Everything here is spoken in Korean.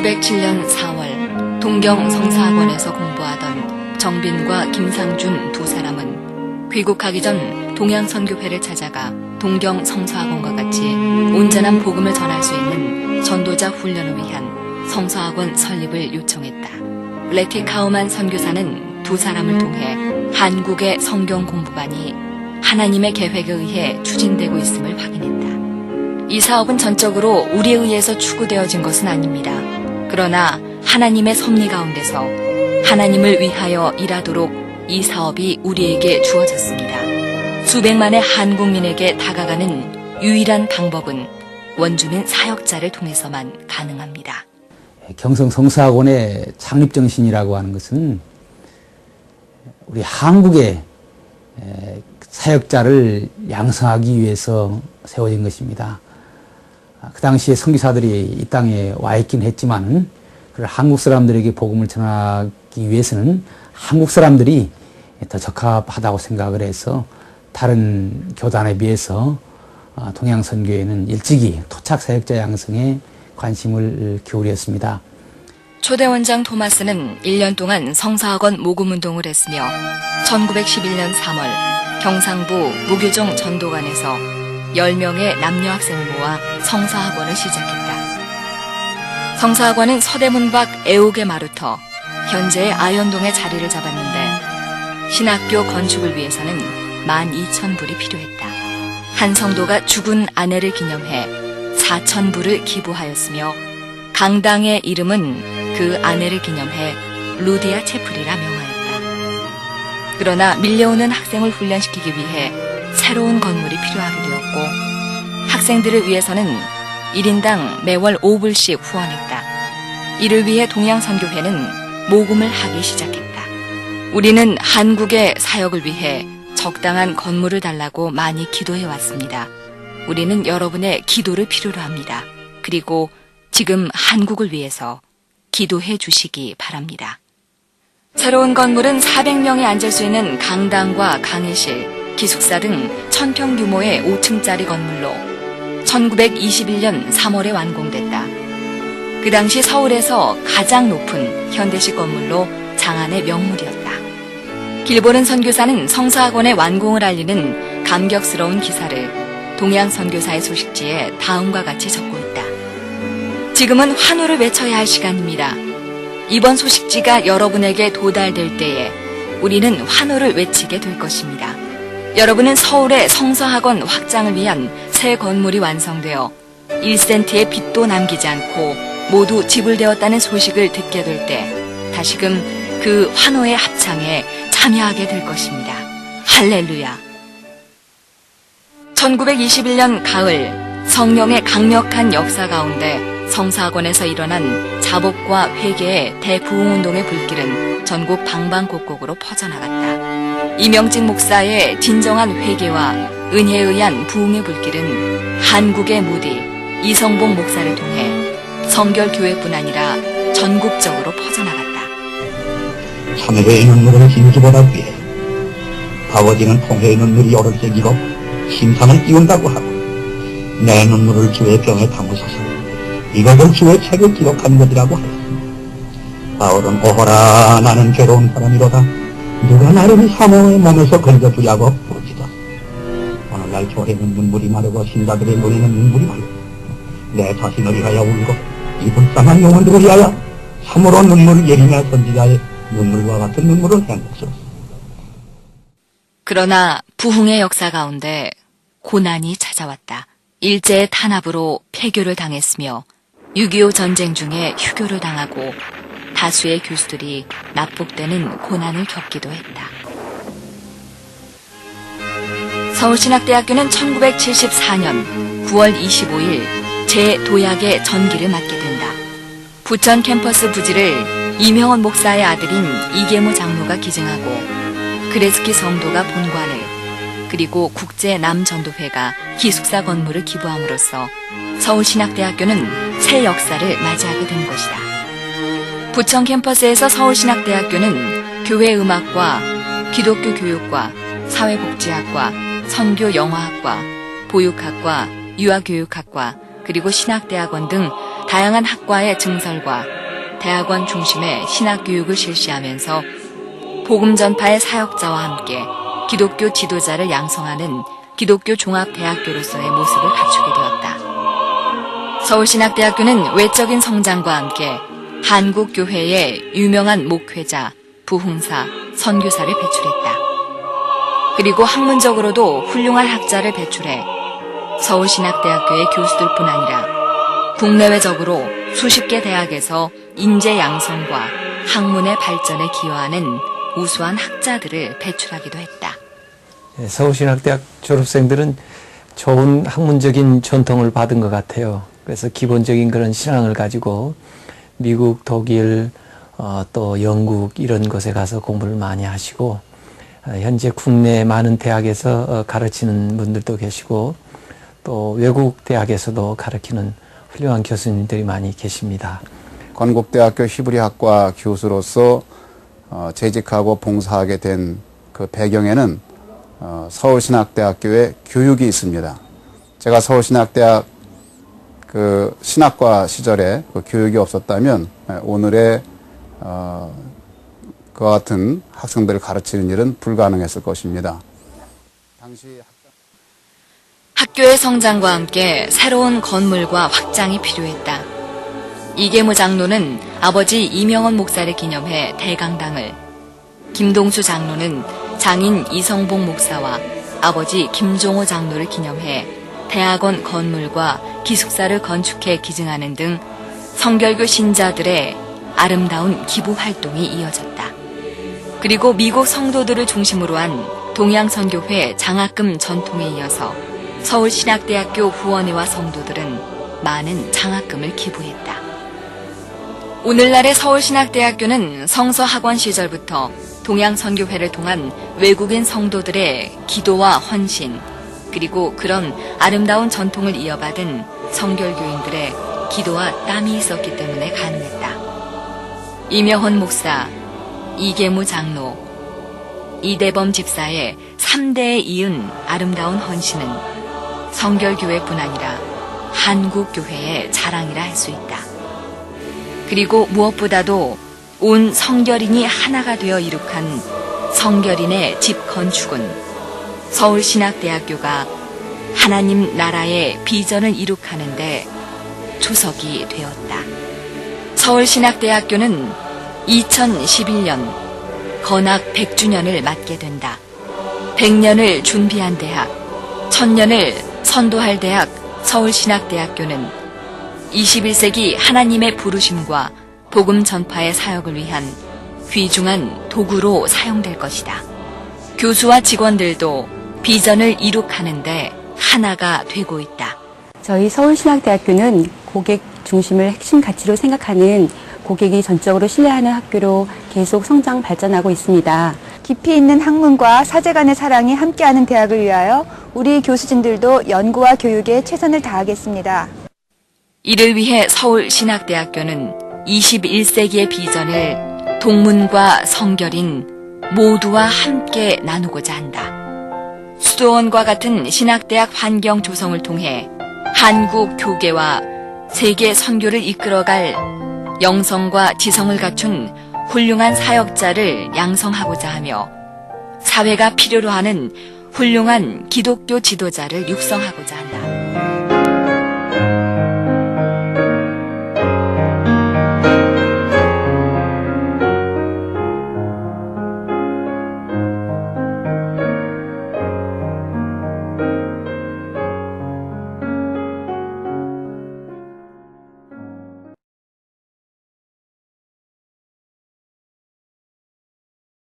1907년 4월 동경 성사학원에서 공부하던 정빈과 김상준 두 사람은 귀국하기 전 동양선교회를 찾아가 동경 성서학원과 같이 온전한 복음을 전할 수 있는 전도자 훈련을 위한 성서학원 설립을 요청했다. 레티 카우만 선교사는 두 사람을 통해 한국의 성경 공부반이 하나님의 계획에 의해 추진되고 있음을 확인했다. 이 사업은 전적으로 우리에 의해서 추구되어진 것은 아닙니다. 그러나 하나님의 섭리 가운데서 하나님을 위하여 일하도록 이 사업이 우리에게 주어졌습니다. 수백만의 한국민에게 다가가는 유일한 방법은 원주민 사역자를 통해서만 가능합니다. 경성성서학원의 창립정신이라고 하는 것은 우리 한국의 사역자를 양성하기 위해서 세워진 것입니다. 그 당시에 선교사들이 이 땅에 와 있긴 했지만 한국 사람들에게 복음을 전하기 위해서는 한국 사람들이 더 적합하다고 생각을 해서 다른 교단에 비해서 동양선교회는 일찍이 토착 사역자 양성에 관심을 기울였습니다. 초대 원장 토마스는 1년 동안 성사학원 모금운동을 했으며 1911년 3월 경상부 무교정 전도관에서 10명의 남녀 학생을 모아 성사학원을 시작했다. 성사학원은 서대문 밖 애옥의 마루터, 현재의 아현동에 자리를 잡았는데 신학교 건축을 위해서는 12,000불이 필요했다. 한 성도가 죽은 아내를 기념해 4,000불을 기부하였으며 강당의 이름은 그 아내를 기념해 루디아 채플이라 명하였다. 그러나 밀려오는 학생을 훈련시키기 위해 새로운 건물이 필요하게 되었고 학생들을 위해서는 1인당 매월 5불씩 후원했다. 이를 위해 동양선교회는 모금을 하기 시작했다. 우리는 한국의 사역을 위해 적당한 건물을 달라고 많이 기도해 왔습니다. 우리는 여러분의 기도를 필요로 합니다. 그리고 지금 한국을 위해서 기도해 주시기 바랍니다. 새로운 건물은 400명이 앉을 수 있는 강당과 강의실, 기숙사 등 1,000평 규모의 5층짜리 건물로 1921년 3월에 완공됐다. 그 당시 서울에서 가장 높은 현대식 건물로 장안의 명물이었다. 길보른 선교사는 성사학원의 완공을 알리는 감격스러운 기사를 동양선교사의 소식지에 다음과 같이 적고 있다. 지금은 환호를 외쳐야 할 시간입니다. 이번 소식지가 여러분에게 도달될 때에 우리는 환호를 외치게 될 것입니다. 여러분은 서울의 성서학원 확장을 위한 새 건물이 완성되어 1센트의 빚도 남기지 않고 모두 지불되었다는 소식을 듣게 될 때 다시금 그 환호의 합창에 참여하게 될 것입니다. 할렐루야. 1921년 가을 성령의 강력한 역사 가운데 성사학원에서 일어난 자복과 회개의 대부흥운동의 불길은 전국 방방곡곡으로 퍼져나갔다. 이명직 목사의 진정한 회개와 은혜에 의한 부흥의 불길은 한국의 무디 이성봉 목사를 통해 성결교회뿐 아니라 전국적으로 퍼져나갔다. 참회의 눈물을 힘주보다 위해 아버지는 통회의 눈물이 오를새기고 심상을 띄운다고 하고 내 눈물을 주의 병에 담으소서 이것을 주의 책을 기록한 것이라고 하였습니다. 바울은 오호라 나는 괴로운 사람이로다 누가 나를 사모의 몸에서 건져주려고 부르짖었다. 오늘날 교회는 눈물이 마르고 신자들의 눈에는 눈물이 마르고 내 자신을 위하여 울고 이 불쌍한 영혼들을 위하여 참으로 눈물을 예리며 선지자의 눈물과 같은 눈물을 행복스럽습니다. 그러나 부흥의 역사 가운데 고난이 찾아왔다. 일제의 탄압으로 폐교를 당했으며 6.25 전쟁 중에 휴교를 당하고 다수의 교수들이 납북되는 고난을 겪기도 했다. 서울신학대학교는 1974년 9월 25일 제도약의 전기를 맡게 된다. 부천 캠퍼스 부지를 이명원 목사의 아들인 이계모 장로가 기증하고 그레스키 성도가 본관을 그리고 국제남전도회가 기숙사 건물을 기부함으로써 서울신학대학교는 새 역사를 맞이하게 된 것이다. 부천 캠퍼스에서 서울신학대학교는 교회음악과 기독교 교육과 사회복지학과 선교영화학과 보육학과 유아교육학과 그리고 신학대학원 등 다양한 학과의 증설과 대학원 중심의 신학교육을 실시하면서 복음 전파의 사역자와 함께 기독교 지도자를 양성하는 기독교 종합대학교로서의 모습을 갖추게 되었다. 서울신학대학교는 외적인 성장과 함께 한국교회의 유명한 목회자, 부흥사, 선교사를 배출했다. 그리고 학문적으로도 훌륭한 학자를 배출해 서울신학대학교의 교수들뿐 아니라 국내외적으로 수십 개 대학에서 인재 양성과 학문의 발전에 기여하는 우수한 학자들을 배출하기도 했다. 서울신학대학 졸업생들은 좋은 학문적인 전통을 받은 것 같아요. 그래서 기본적인 그런 신앙을 가지고 미국, 독일, 또 영국 이런 곳에 가서 공부를 많이 하시고 현재 국내 많은 대학에서 가르치는 분들도 계시고 또 외국 대학에서도 가르치는 훌륭한 교수님들이 많이 계십니다. 건국대학교 히브리학과 교수로서 재직하고 봉사하게 된 그 배경에는 서울신학대학교의 교육이 있습니다. 제가 서울신학대학 그 신학과 시절에 그 교육이 없었다면 오늘의 그와 같은 학생들을 가르치는 일은 불가능했을 것입니다. 당시 학교의 성장과 함께 새로운 건물과 확장이 필요했다. 이계무 장로는 아버지 이명원 목사를 기념해 대강당을, 김동수 장로는 장인 이성봉 목사와 아버지 김종호 장로를 기념해 대학원 건물과 기숙사를 건축해 기증하는 등 성결교 신자들의 아름다운 기부 활동이 이어졌다. 그리고 미국 성도들을 중심으로 한 동양선교회 장학금 전통에 이어서 서울신학대학교 후원회와 성도들은 많은 장학금을 기부했다. 오늘날의 서울신학대학교는 성서학원 시절부터 동양선교회를 통한 외국인 성도들의 기도와 헌신, 그리고 그런 아름다운 전통을 이어받은 성결교인들의 기도와 땀이 있었기 때문에 가능했다. 이명헌 목사, 이계무 장로, 이대범 집사의 3대에 이은 아름다운 헌신은 성결교회뿐 아니라 한국교회의 자랑이라 할 수 있다. 그리고 무엇보다도 온 성결인이 하나가 되어 이룩한 성결인의 집 건축은 서울신학대학교가 하나님 나라의 비전을 이룩하는 데 조석이 되었다. 서울신학대학교는 2011년 건학 100주년을 맞게 된다. 100년을 준비한 대학, 1000년을 선도할 대학 서울신학대학교는 21세기 하나님의 부르심과 복음 전파의 사역을 위한 귀중한 도구로 사용될 것이다. 교수와 직원들도 비전을 이룩하는데 하나가 되고 있다. 저희 서울신학대학교는 고객 중심을 핵심 가치로 생각하는 고객이 전적으로 신뢰하는 학교로 계속 성장 발전하고 있습니다. 깊이 있는 학문과 사제 간의 사랑이 함께하는 대학을 위하여 우리 교수진들도 연구와 교육에 최선을 다하겠습니다. 이를 위해 서울신학대학교는 21세기의 비전을 동문과 성결인 모두와 함께 나누고자 한다. 수도원과 같은 신학대학 환경 조성을 통해 한국 교계와 세계 선교를 이끌어갈 영성과 지성을 갖춘 훌륭한 사역자를 양성하고자 하며 사회가 필요로 하는 훌륭한 기독교 지도자를 육성하고자 한다.